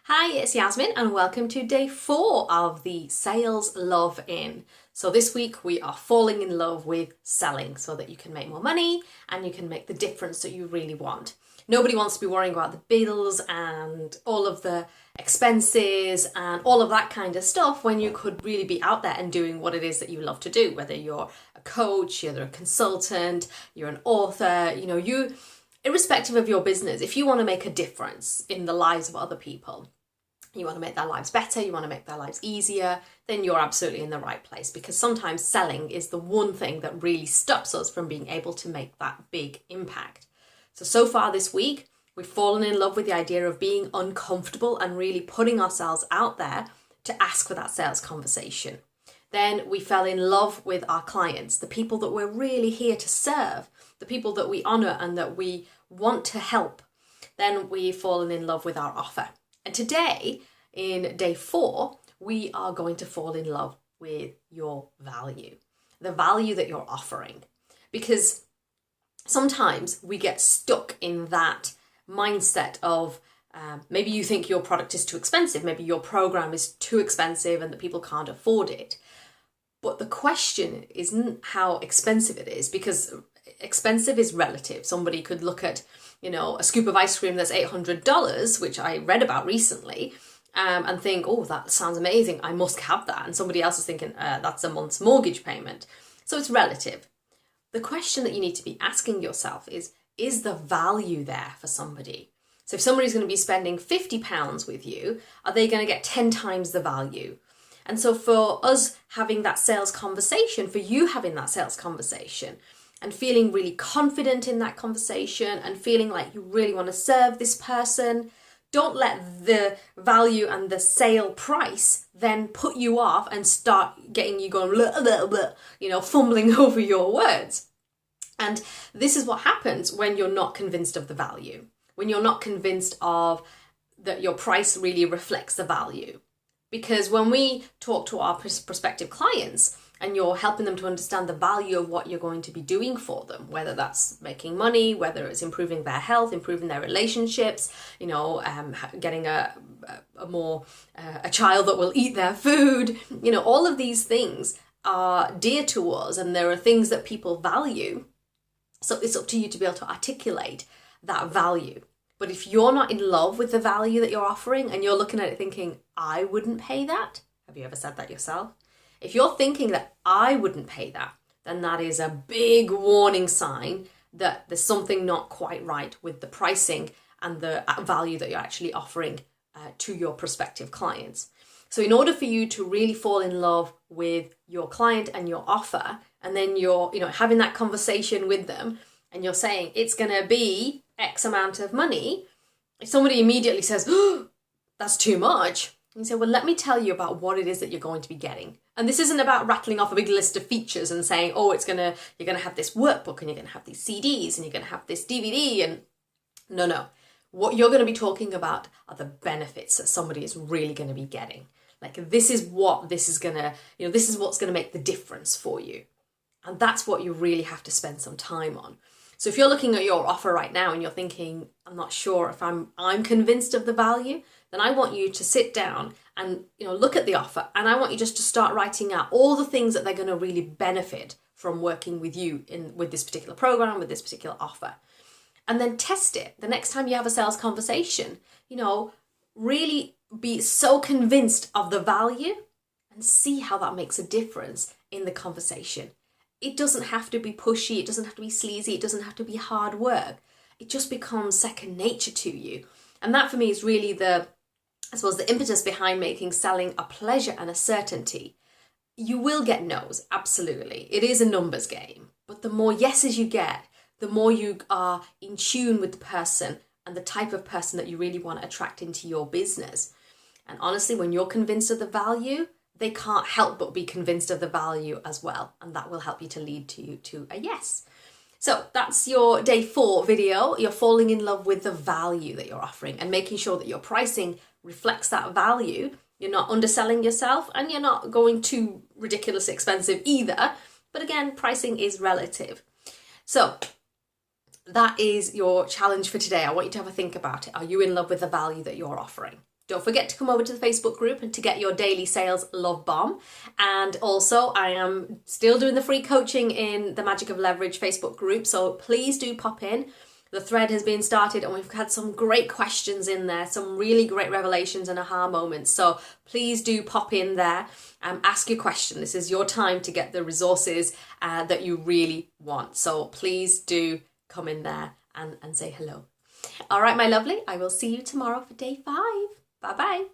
Hi, it's Yasmin and welcome to day 4 of the Sales Love In. So this week we are falling in love with selling so that you can make more money and you can make the difference that you really want. Nobody wants to be worrying about the bills and all of the expenses and all of that kind of stuff when you could really be out there and doing what it is that you love to do, whether you're a coach, you're a consultant, you're an author, irrespective of your business, if you want to make a difference in the lives of other people, you want to make their lives better, you want to make their lives easier, then you're absolutely in the right place, because sometimes selling is the one thing that really stops us from being able to make that big impact. So far this week, we've fallen in love with the idea of being uncomfortable and really putting ourselves out there to ask for that sales conversation. Then we fell in love with our clients, the people that we're really here to serve, the people that we honor and that we want to help. Then we've fallen in love with our offer. And today, in day 4, we are going to fall in love with your value, the value that you're offering. Because sometimes we get stuck in that mindset of maybe you think your product is too expensive, maybe your program is too expensive and that people can't afford it. But the question isn't how expensive it is, because expensive is relative. Somebody could look at a scoop of ice cream that's $800, which I read about recently, and think, oh, that sounds amazing, I must have that. And somebody else is thinking, that's a month's mortgage payment. So it's relative. The question that you need to be asking yourself is the value there for somebody? So if somebody's going to be spending £50 with you, are they going to get 10 times the value? And so for us having that sales conversation, for you having that sales conversation, and feeling really confident in that conversation and feeling like you really want to serve this person, don't let the value and the sale price then put you off and start getting you going, blah, blah, blah, fumbling over your words. And this is what happens when you're not convinced of the value, when you're not convinced of that your price really reflects the value. Because when we talk to our prospective clients, and you're helping them to understand the value of what you're going to be doing for them, whether that's making money, whether it's improving their health, improving their relationships, getting a child that will eat their food, all of these things are dear to us and there are things that people value. So it's up to you to be able to articulate that value. But if you're not in love with the value that you're offering and you're looking at it thinking, I wouldn't pay that. Have you ever said that yourself? If you're thinking that I wouldn't pay that, then that is a big warning sign that there's something not quite right with the pricing and the value that you're actually offering to your prospective clients. So in order for you to really fall in love with your client and your offer, and then you're having that conversation with them and you're saying it's going to be X amount of money, if somebody immediately says, oh, that's too much, and you say, well, let me tell you about what it is that you're going to be getting. And this isn't about rattling off a big list of features and saying, oh, you're going to have this workbook and you're going to have these CDs and you're going to have this DVD. And no. What you're going to be talking about are the benefits that somebody is really going to be getting. Like, this is what this is going to, this is what's going to make the difference for you. And that's what you really have to spend some time on. So if you're looking at your offer right now and you're thinking, I'm not sure if I'm convinced of the value, then I want you to sit down and look at the offer, and I want you just to start writing out all the things that they're going to really benefit from working with you with this particular program, with this particular offer. And then test it. The next time you have a sales conversation, really be so convinced of the value and see how that makes a difference in the conversation. It doesn't have to be pushy, it doesn't have to be sleazy, it doesn't have to be hard work. It just becomes second nature to you. And that for me is really the impetus behind making selling a pleasure and a certainty. You will get no's, absolutely. It is a numbers game. But the more yeses you get, the more you are in tune with the person and the type of person that you really want to attract into your business. And honestly, when you're convinced of the value, they can't help but be convinced of the value as well. And that will help you to lead to a yes. So that's your day 4 video. You're falling in love with the value that you're offering and making sure that your pricing reflects that value. You're not underselling yourself and you're not going too ridiculously expensive either. But again, pricing is relative. So that is your challenge for today. I want you to have a think about it. Are you in love with the value that you're offering? Don't forget to come over to the Facebook group and to get your daily sales love bomb. And also, I am still doing the free coaching in the Magic of Leverage Facebook group, so please do pop in. The thread has been started and we've had some great questions in there, some really great revelations and aha moments. So please do pop in there and ask your question. This is your time to get the resources that you really want. So please do come in there and say hello. All right, my lovely, I will see you tomorrow for day 5. Bye-bye.